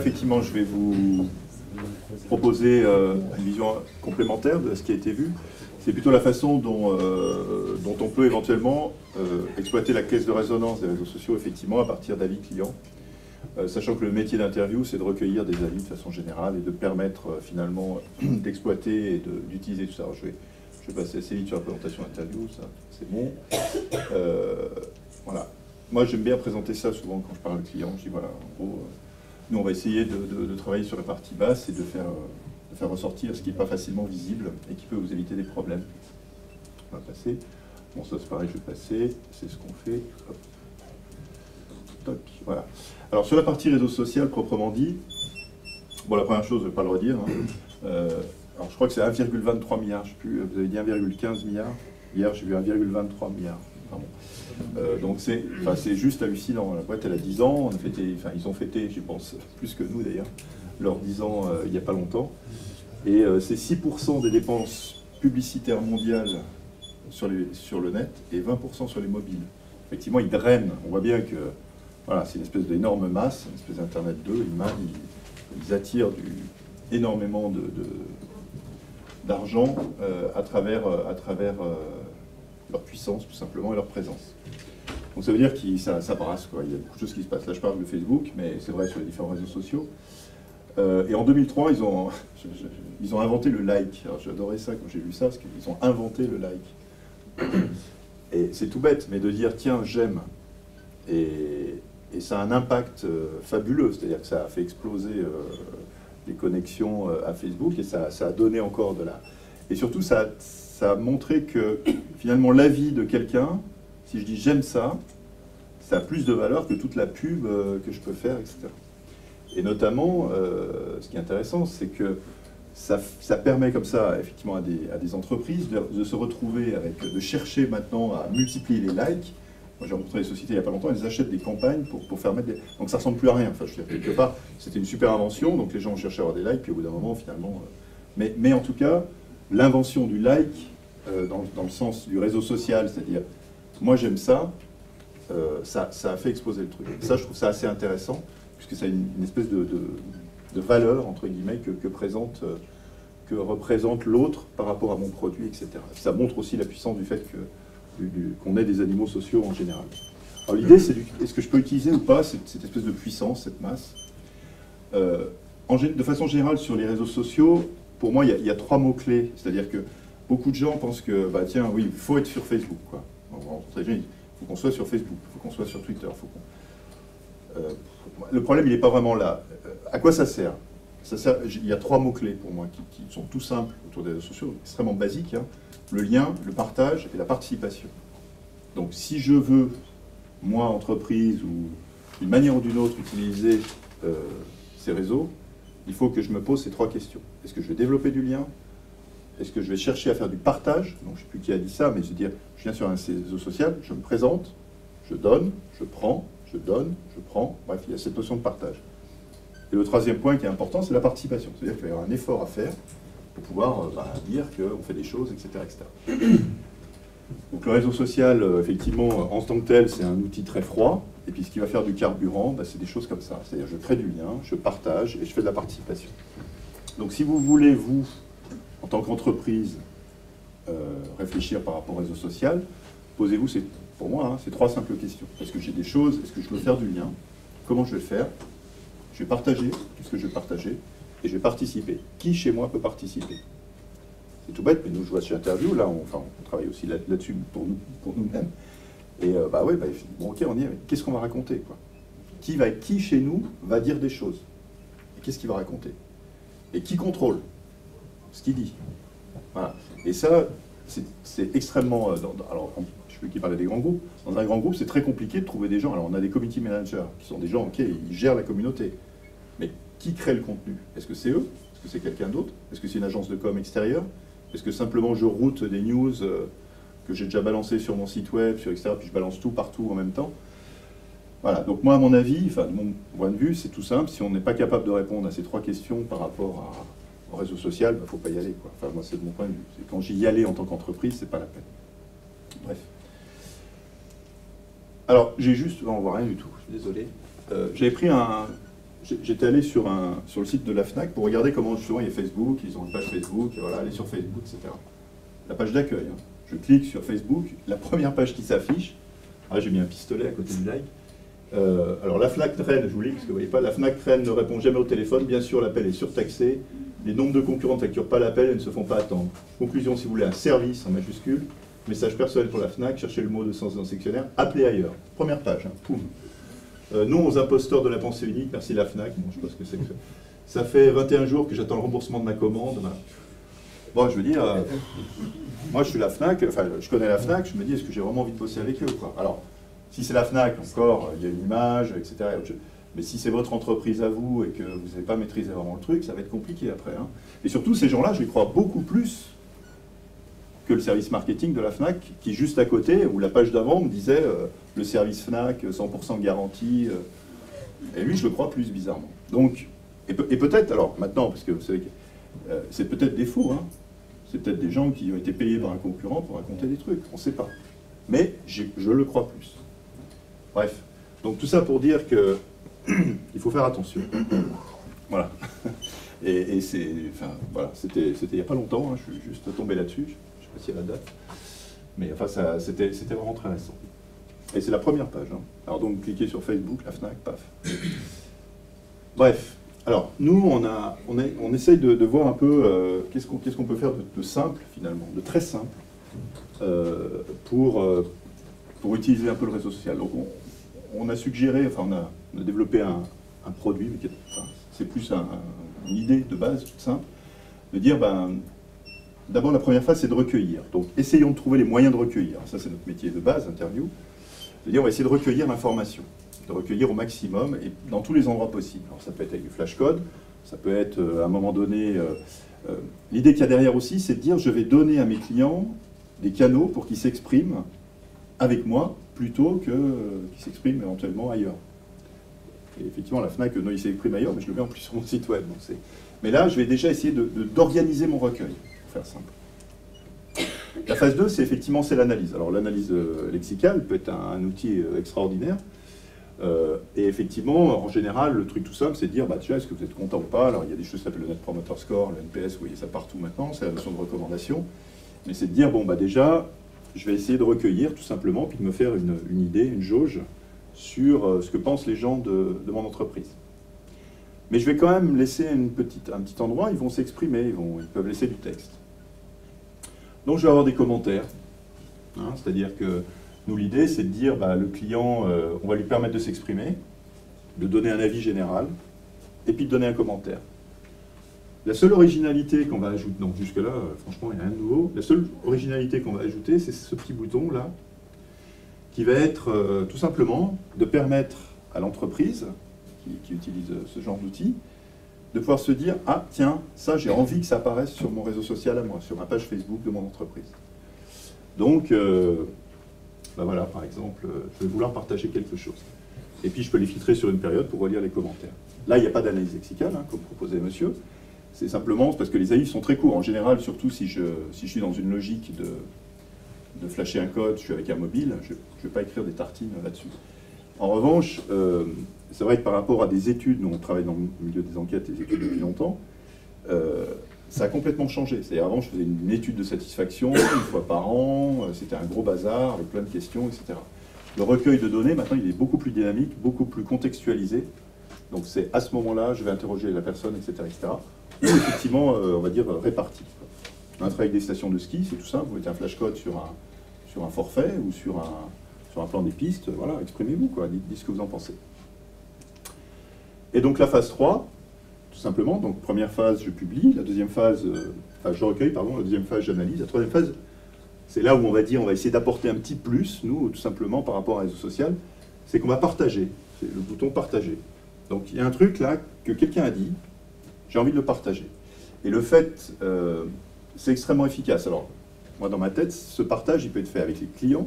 effectivement, je vais vous proposer une vision complémentaire de ce qui a été vu. C'est plutôt la façon dont on peut éventuellement exploiter la caisse de résonance des réseaux sociaux, effectivement, à partir d'avis clients. Sachant que le métier d'interview, c'est de recueillir des avis de façon générale et de permettre finalement d'exploiter et d'utiliser tout ça. Alors, je vais passer assez vite sur la présentation d'interview, ça c'est bon. Voilà. Moi, j'aime bien présenter ça souvent quand je parle aux clients. Je dis voilà, en gros, nous on va essayer de travailler sur la partie basse et de faire ressortir ce qui n'est pas facilement visible et qui peut vous éviter des problèmes. On va passer. Bon, ça c'est pareil, je vais passer. C'est ce qu'on fait. Hop. Toc, voilà. Alors sur la partie réseau social proprement dit, bon, la première chose, je ne vais pas le redire. Hein. Alors je crois que c'est 1,23 milliard, je ne sais plus, vous avez dit 1,15 milliard. Hier j'ai vu 1,23 milliard. Donc c'est juste hallucinant. La boîte elle a 10 ans, ils ont fêté, je pense, plus que nous d'ailleurs, leurs 10 ans il n'y a pas longtemps. Et c'est 6% des dépenses publicitaires mondiales sur le net et 20% sur les mobiles. Effectivement, ils drainent. On voit bien que voilà, c'est une espèce d'énorme masse, une espèce d'Internet 2. Ils attirent énormément d'argent à travers leur puissance, tout simplement, et leur présence. Donc ça veut dire que ça brasse, quoi. Il y a beaucoup de choses qui se passent. Là, je parle de Facebook, mais c'est vrai sur les différents réseaux sociaux. Et en 2003, ils ont inventé le like. J'adorais ça quand j'ai vu ça, parce qu'ils ont inventé le like. Et c'est tout bête, mais de dire, tiens, j'aime. Et ça a un impact fabuleux, c'est-à-dire que ça a fait exploser les connexions à Facebook, et ça a donné encore de la... Et surtout, ça a montré que, finalement, l'avis de quelqu'un, si je dis j'aime ça, ça a plus de valeur que toute la pub que je peux faire, etc. Et notamment, ce qui est intéressant, c'est que ça permet comme ça, effectivement, à des entreprises de se retrouver de chercher maintenant à multiplier les likes. Moi, j'ai rencontré des sociétés il n'y a pas longtemps, elles achètent des campagnes pour faire mettre des... Donc ça ne ressemble plus à rien. Enfin, je veux dire, quelque part, c'était une super invention, donc les gens cherchaient à avoir des likes, puis au bout d'un moment, finalement... Mais en tout cas, l'invention du like, dans le sens du réseau social, c'est-à-dire, moi j'aime ça, ça a fait exploser le truc. Et ça, je trouve ça assez intéressant, puisque ça a une espèce de valeur, entre guillemets, que représente l'autre par rapport à mon produit, etc. Ça montre aussi la puissance du fait qu'on ait des animaux sociaux en général. Alors l'idée, c'est est-ce que je peux utiliser ou pas cette espèce de puissance, cette masse de façon générale, sur les réseaux sociaux, pour moi, il y a 3 mots-clés. C'est-à-dire que beaucoup de gens pensent que, bah tiens, oui, il faut être sur Facebook, quoi. Il faut qu'on soit sur Facebook, il faut qu'on soit sur Twitter. Le problème, il n'est pas vraiment là. À quoi ça sert? Il y a 3 mots-clés pour moi qui sont tout simples autour des réseaux sociaux, extrêmement basiques. Hein. Le lien, le partage et la participation. Donc si je veux, moi, entreprise, ou d'une manière ou d'une autre, utiliser ces réseaux, il faut que je me pose ces 3 questions. Est-ce que je vais développer du lien? Est-ce que je vais chercher à faire du partage? Donc je ne sais plus qui a dit ça, mais je veux dire, je viens sur un réseau social, je me présente, je donne, je prends, je donne, je prends. Bref, il y a cette notion de partage. Et le 3e point qui est important, c'est la participation. C'est-à-dire qu'il va y avoir un effort à faire pour pouvoir dire qu'on fait des choses, etc., etc. Donc le réseau social, effectivement, en tant que tel, c'est un outil très froid. Et puis ce qui va faire du carburant, c'est des choses comme ça. C'est-à-dire je crée du lien, je partage et je fais de la participation. Donc si vous voulez, vous, en tant qu'entreprise, réfléchir par rapport au réseau social, posez-vous, pour moi, ces 3 simples questions. Est-ce que j'ai des choses? Est-ce que je veux faire du lien? Comment je vais le faire? Je vais partager. Qu'est-ce que je vais partager? Et je vais participer. Qui chez moi peut participer? C'est tout bête, mais nous, je vois chez Interview, là, on travaille aussi là-dessus pour nous-mêmes. Et bon, ok, on y est, mais qu'est-ce qu'on va raconter, quoi? Qui chez nous va dire des choses? Et qu'est-ce qu'il va raconter? Et qui contrôle ce qu'il dit? Voilà. Et ça, c'est extrêmement... alors, je sais plus qui parlait des grands groupes. Dans un grand groupe, c'est très compliqué de trouver des gens. Alors, on a des community managers, qui sont des gens, ok, ils gèrent la communauté. Mais qui crée le contenu? Est-ce que c'est eux? Est-ce que c'est quelqu'un d'autre? Est-ce que c'est une agence de com extérieure? Est-ce que simplement je route des news que j'ai déjà balancées sur mon site web, etc., puis je balance tout partout en même temps? Voilà, donc moi, à mon avis, de mon point de vue, c'est tout simple. Si on n'est pas capable de répondre à ces 3 questions par rapport au réseau social, il ne faut pas y aller, quoi. Enfin, moi, c'est de mon point de vue. Quand j'y allais en tant qu'entreprise, c'est pas la peine. Bref. Alors, j'ai juste... on voit rien du tout, je suis désolé. J'avais pris j'étais allé sur le site de la FNAC pour regarder comment justement il y a Facebook, ils ont une page Facebook, et voilà, aller sur Facebook, etc. La page d'accueil, hein. Je clique sur Facebook, la première page qui s'affiche, j'ai mis un pistolet à côté du like. Alors la FNAC Rennes, je vous lis parce que vous voyez pas, la FNAC Rennes ne répond jamais au téléphone, bien sûr l'appel est surtaxé, les nombres de concurrents ne facturent pas l'appel et ne se font pas attendre. Conclusion, si vous voulez un service en majuscule, message personnel pour la FNAC, cherchez le mot de sens dans le sectionnaire, appelez ailleurs. Première page, hein, poum. Non aux imposteurs de la pensée unique, merci la FNAC, bon, je sais pas ce que c'est que ça. Ça fait 21 jours que j'attends le remboursement de ma commande. Voilà. Bon, je veux dire, moi je suis la FNAC, enfin je connais la FNAC, je me dis est-ce que j'ai vraiment envie de bosser avec eux, quoi. Alors, si c'est la FNAC, encore, il y a une image, etc. Mais si c'est votre entreprise à vous et que vous n'avez pas maîtrisé vraiment le truc, ça va être compliqué après. Hein. Et surtout, ces gens-là, je les crois beaucoup plus que le service marketing de la FNAC, qui juste à côté, où la page d'avant me disait le service FNAC, 100% garantie. Et lui, je le crois plus bizarrement. Donc, et peut-être, alors maintenant, parce que vous savez, c'est peut-être des faux, hein. C'est peut-être des gens qui ont été payés par un concurrent pour raconter des trucs, on ne sait pas. Mais je le crois plus. Bref, donc tout ça pour dire que il faut faire attention. Voilà. Et c'est, enfin, voilà, c'était il n'y a pas longtemps, hein, je suis juste tombé là-dessus, je ne sais pas s'il y a la date, mais enfin, c'était vraiment très récent. Et c'est la première page. Hein. Alors donc, cliquez sur Facebook, la FNAC, paf. Bref. Alors, nous, on essaye de voir un peu qu'est-ce qu'on peut faire de simple, finalement, de très simple, pour utiliser un peu le réseau social. Donc, on a suggéré, enfin, on a développé un produit, mais enfin, c'est plus une idée de base, toute simple, de dire, ben, d'abord, la première phase, c'est de recueillir. Donc, essayons de trouver les moyens de recueillir. Ça, c'est notre métier de base, interview. C'est-à-dire, on va essayer de recueillir l'information. De recueillir au maximum et dans tous les endroits possibles. Alors ça peut être avec du flashcode, ça peut être à un moment donné... l'idée qu'il y a derrière aussi, c'est de dire je vais donner à mes clients des canaux pour qu'ils s'expriment avec moi plutôt qu'ils s'expriment éventuellement ailleurs. Et effectivement, la FNAC, non, il s'exprime ailleurs, mais je le mets en plus sur mon site web. Donc mais là, je vais déjà essayer d'organiser mon recueil, pour faire simple. La phase 2, c'est effectivement l'analyse. Alors l'analyse lexicale peut être un outil extraordinaire. Et effectivement, en général, le truc tout simple, c'est de dire, bah, tiens, est-ce que vous êtes content ou pas? Alors, il y a des choses qui s'appellent le Net Promoter Score, le NPS, vous voyez ça partout maintenant, c'est la notion de recommandation. Mais c'est de dire, bon, bah, déjà, je vais essayer de recueillir, tout simplement, puis de me faire une idée, une jauge, sur ce que pensent les gens de mon entreprise. Mais je vais quand même laisser un petit endroit, ils vont s'exprimer, ils peuvent laisser du texte. Donc, je vais avoir des commentaires, hein, c'est-à-dire que nous, l'idée, c'est de dire, bah, le client, on va lui permettre de s'exprimer, de donner un avis général, et puis de donner un commentaire. La seule originalité qu'on va ajouter, donc jusque-là, franchement, il n'y a rien de nouveau, la seule originalité qu'on va ajouter, c'est ce petit bouton-là, qui va être tout simplement de permettre à l'entreprise, qui utilise ce genre d'outils, de pouvoir se dire, ah, tiens, ça, j'ai envie que ça apparaisse sur mon réseau social à moi, sur ma page Facebook de mon entreprise. Donc, ben voilà, par exemple, je vais vouloir partager quelque chose. Et puis je peux les filtrer sur une période pour relire les commentaires. Là, il n'y a pas d'analyse lexicale, hein, comme proposait monsieur. C'est simplement parce que les AIF sont très courts. En général, surtout si je suis dans une logique de flasher un code, je suis avec un mobile, je ne vais pas écrire des tartines là-dessus. En revanche, c'est vrai que par rapport à des études, nous on travaille dans le milieu des enquêtes et des études depuis longtemps, ça a complètement changé. C'est-à-dire avant, je faisais une étude de satisfaction, une fois par an, c'était un gros bazar avec plein de questions, etc. Le recueil de données, maintenant, il est beaucoup plus dynamique, beaucoup plus contextualisé. Donc c'est à ce moment-là, je vais interroger la personne, etc., etc. Ou effectivement, on va dire, réparti. Un travail avec des stations de ski, c'est tout simple. Vous mettez un flashcode sur un forfait ou sur un plan des pistes. Voilà, exprimez-vous, quoi. Dites ce que vous en pensez. Et donc la phase 3, tout simplement, donc première phase, je publie, la deuxième phase, enfin je recueille, pardon, la deuxième phase, j'analyse, la troisième phase, c'est là où on va dire, on va essayer d'apporter un petit plus, nous, tout simplement, par rapport à un réseau social, c'est qu'on va partager, c'est le bouton partager. Donc il y a un truc là, que quelqu'un a dit, j'ai envie de le partager. Et le fait, c'est extrêmement efficace. Alors, moi dans ma tête, ce partage, il peut être fait avec les clients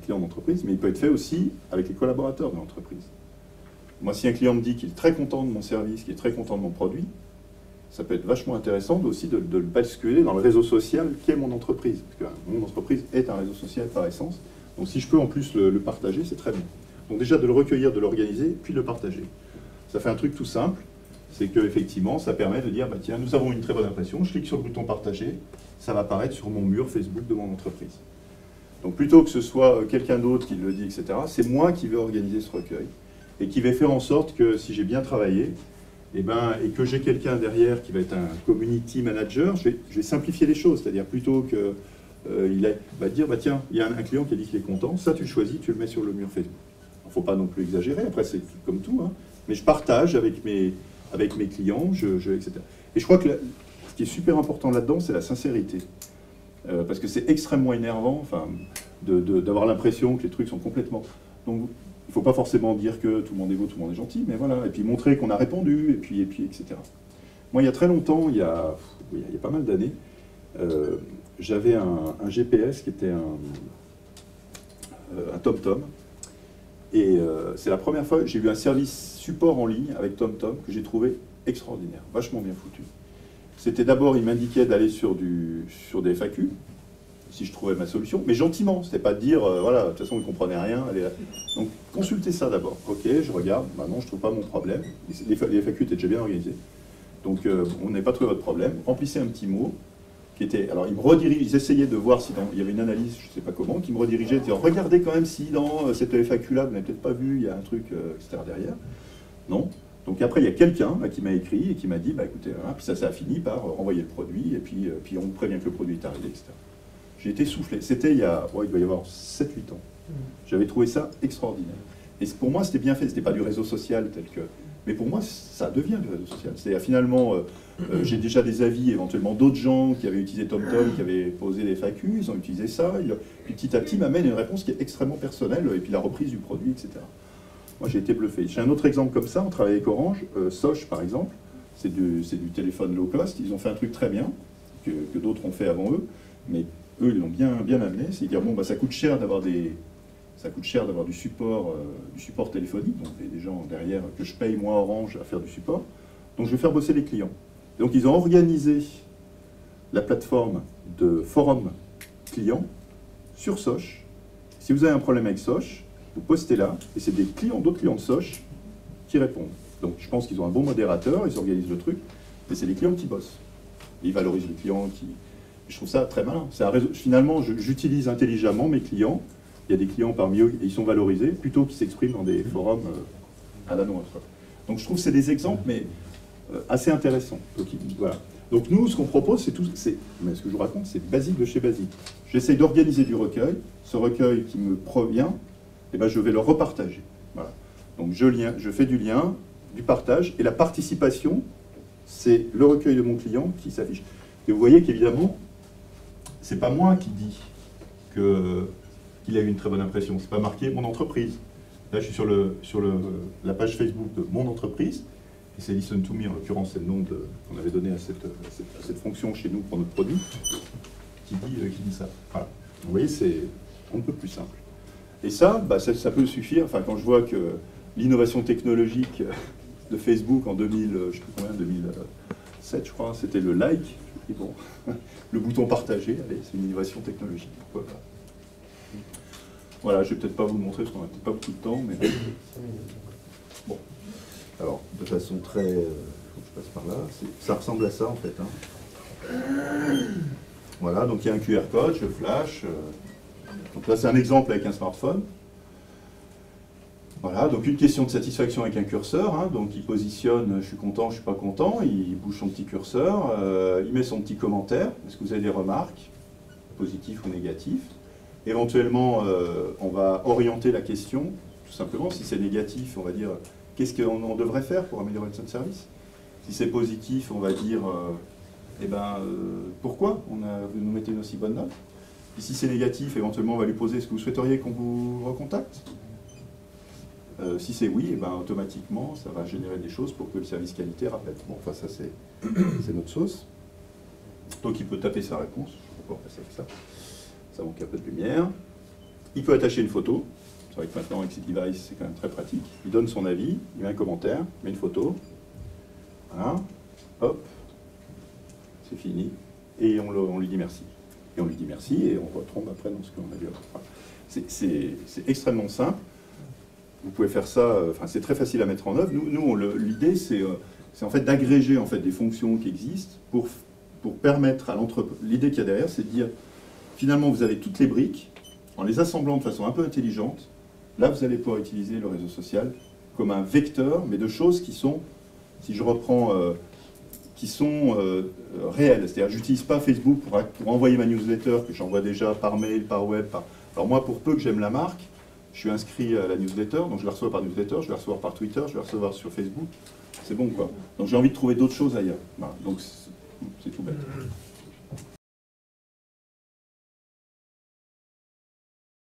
d'entreprise, mais il peut être fait aussi avec les collaborateurs de l'entreprise. Moi, si un client me dit qu'il est très content de mon service, qu'il est très content de mon produit, ça peut être vachement intéressant aussi de le basculer dans le réseau social qu'est mon entreprise. Parce que mon entreprise est un réseau social par essence. Donc si je peux en plus le partager, c'est très bien. Donc déjà de le recueillir, de l'organiser, puis de le partager. Ça fait un truc tout simple, c'est qu'effectivement, ça permet de dire, bah, tiens, nous avons une très bonne impression, je clique sur le bouton partager, ça va apparaître sur mon mur Facebook de mon entreprise. Donc plutôt que ce soit quelqu'un d'autre qui le dit, etc., c'est moi qui vais organiser ce recueil et qui vais faire en sorte que si j'ai bien travaillé, et que j'ai quelqu'un derrière qui va être un community manager, je vais simplifier les choses, c'est-à-dire plutôt que il va dire, bah, tiens, il y a un client qui a dit qu'il est content, ça tu le choisis, tu le mets sur le mur Facebook. Il ne faut pas non plus exagérer, après c'est comme tout, hein, mais je partage avec mes clients, etc. Et je crois que ce qui est super important là-dedans, c'est la sincérité. Parce que c'est extrêmement énervant enfin, d'avoir l'impression que les trucs sont complètement... Donc, il ne faut pas forcément dire que tout le monde est beau, tout le monde est gentil, mais voilà, et puis montrer qu'on a répondu, et puis, etc. Moi, il y a très longtemps, il y a pas mal d'années, j'avais un GPS qui était un TomTom, et c'est la première fois que j'ai eu un service support en ligne avec TomTom que j'ai trouvé extraordinaire, vachement bien foutu. C'était d'abord, il m'indiquait d'aller sur des FAQ, si je trouvais ma solution, mais gentiment, c'était pas de dire, voilà, de toute façon, ils ne comprenaient rien, allez là. Donc, consultez ça d'abord. Ok, je regarde, maintenant, je ne trouve pas mon problème. Les FAQ étaient déjà bien organisés. Donc, on n'a pas trouvé votre problème. Remplissez un petit mot, qui était... Alors, ils essayaient de voir si il y avait une analyse, je ne sais pas comment, qui me redirigeait, disant, regardez quand même si dans cette FAQ-là, vous n'avez peut-être pas vu, il y a un truc, etc. derrière. Non. Donc après, il y a quelqu'un qui m'a écrit et qui m'a dit, bah écoutez, hein, puis ça a fini par renvoyer le produit, et puis on vous prévient que le produit est arrivé, etc. J'ai été soufflé. C'était il doit y avoir 7-8 ans. J'avais trouvé ça extraordinaire. Et pour moi, c'était bien fait. C'était pas du réseau social tel que... Mais pour moi, ça devient du réseau social. C'est-à-dire, finalement, j'ai déjà des avis, éventuellement d'autres gens qui avaient utilisé TomTom, qui avaient posé des FAQ, ils ont utilisé ça. Puis petit à petit, m'amène une réponse qui est extrêmement personnelle, et puis la reprise du produit, etc. Moi, j'ai été bluffé. J'ai un autre exemple comme ça, on travaille avec Orange, Soch par exemple, c'est du téléphone low cost, ils ont fait un truc très bien, que d'autres ont fait avant eux, mais eux, ils l'ont bien amené, c'est dire, bon, bah, ça coûte cher d'avoir du support téléphonique, donc des gens derrière que je paye, moi, Orange, à faire du support, donc je vais faire bosser les clients. Et donc, ils ont organisé la plateforme de forum clients sur Soch. Si vous avez un problème avec Soch, vous postez là, et c'est des clients, d'autres clients de Soch qui répondent. Donc je pense qu'ils ont un bon modérateur, ils organisent le truc, mais c'est les clients qui bossent. Ils valorisent les clients qui... Je trouve ça très malin. Un réseau... Finalement, j'utilise intelligemment mes clients. Il y a des clients parmi eux, et ils sont valorisés, plutôt qu'ils s'expriment dans des forums à la nôtre. Donc je trouve que c'est des exemples, mais assez intéressants. Donc, voilà. Donc nous, ce qu'on propose, mais ce que je vous raconte, c'est basique de chez basique. J'essaye d'organiser du recueil. Ce recueil qui me provient, eh ben, je vais le repartager. Voilà. Donc je fais du lien, du partage, et la participation, c'est le recueil de mon client qui s'affiche. Et vous voyez qu'évidemment, c'est pas moi qui dis qu'il a eu une très bonne impression, c'est pas marqué mon entreprise. Là, je suis sur la page Facebook de mon entreprise, et c'est Listen to Me, en l'occurrence, c'est le nom qu'on avait donné à cette fonction chez nous pour notre produit, qui dit ça. Voilà. Vous voyez, c'est un peu plus simple. Et ça, bah, ça peut suffire. Enfin, quand je vois que l'innovation technologique de Facebook en 2007, je crois, c'était le like, je me dis, bon, le bouton partager, allez, c'est une innovation technologique, pourquoi pas. Voilà, je vais peut-être pas vous le montrer parce qu'on n'a peut-être pas beaucoup de temps, mais... Bon, alors, de façon très... faut que je passe par là. Ça ressemble à ça, en fait. Hein. Voilà, donc il y a un QR code, je flash... Donc là, c'est un exemple avec un smartphone. Voilà, donc une question de satisfaction avec un curseur. Hein, donc il positionne, je suis content, je suis pas content. Il bouge son petit curseur, il met son petit commentaire. Est-ce que vous avez des remarques, positives ou négatives? Éventuellement, on va orienter la question, tout simplement. Si c'est négatif, on va dire, qu'est-ce qu'on devrait faire pour améliorer notre service? Si c'est positif, on va dire, pourquoi vous nous mettez une aussi bonne note? Et si c'est négatif, éventuellement, on va lui poser, est-ce que vous souhaiteriez qu'on vous recontacte? Si c'est oui, automatiquement, ça va générer des choses pour que le service qualité rappelle. Bon, enfin, ça, c'est notre sauce. Donc, il peut taper sa réponse. Je ne vais pas passer avec ça. Ça manque un peu de lumière. Il peut attacher une photo. C'est vrai que maintenant, avec ces devices, c'est quand même très pratique. Il donne son avis, il met un commentaire, il met une photo. Voilà. Hop. C'est fini. Et on lui dit merci. Et on lui dit merci, et on retombe après dans ce qu'on a vu. C'est extrêmement simple. vous pouvez faire ça, enfin c'est très facile à mettre en œuvre. L'idée c'est en fait d'agréger en fait des fonctions qui existent pour permettre à l'entreprise. L'idée qu'il y a derrière, c'est de dire finalement vous avez toutes les briques, en les assemblant de façon un peu intelligente, là vous allez pouvoir utiliser le réseau social comme un vecteur, mais de choses qui sont, si je reprends, qui sont réelles. C'est-à-dire j'utilise pas Facebook pour envoyer ma newsletter que j'envoie déjà par mail, par web. Alors moi, pour peu que j'aime la marque, je suis inscrit à la newsletter, donc je la reçois par newsletter, je vais la recevoir par Twitter, je vais la recevoir sur Facebook. C'est bon, quoi. Donc j'ai envie de trouver d'autres choses ailleurs. Voilà. Donc c'est tout bête.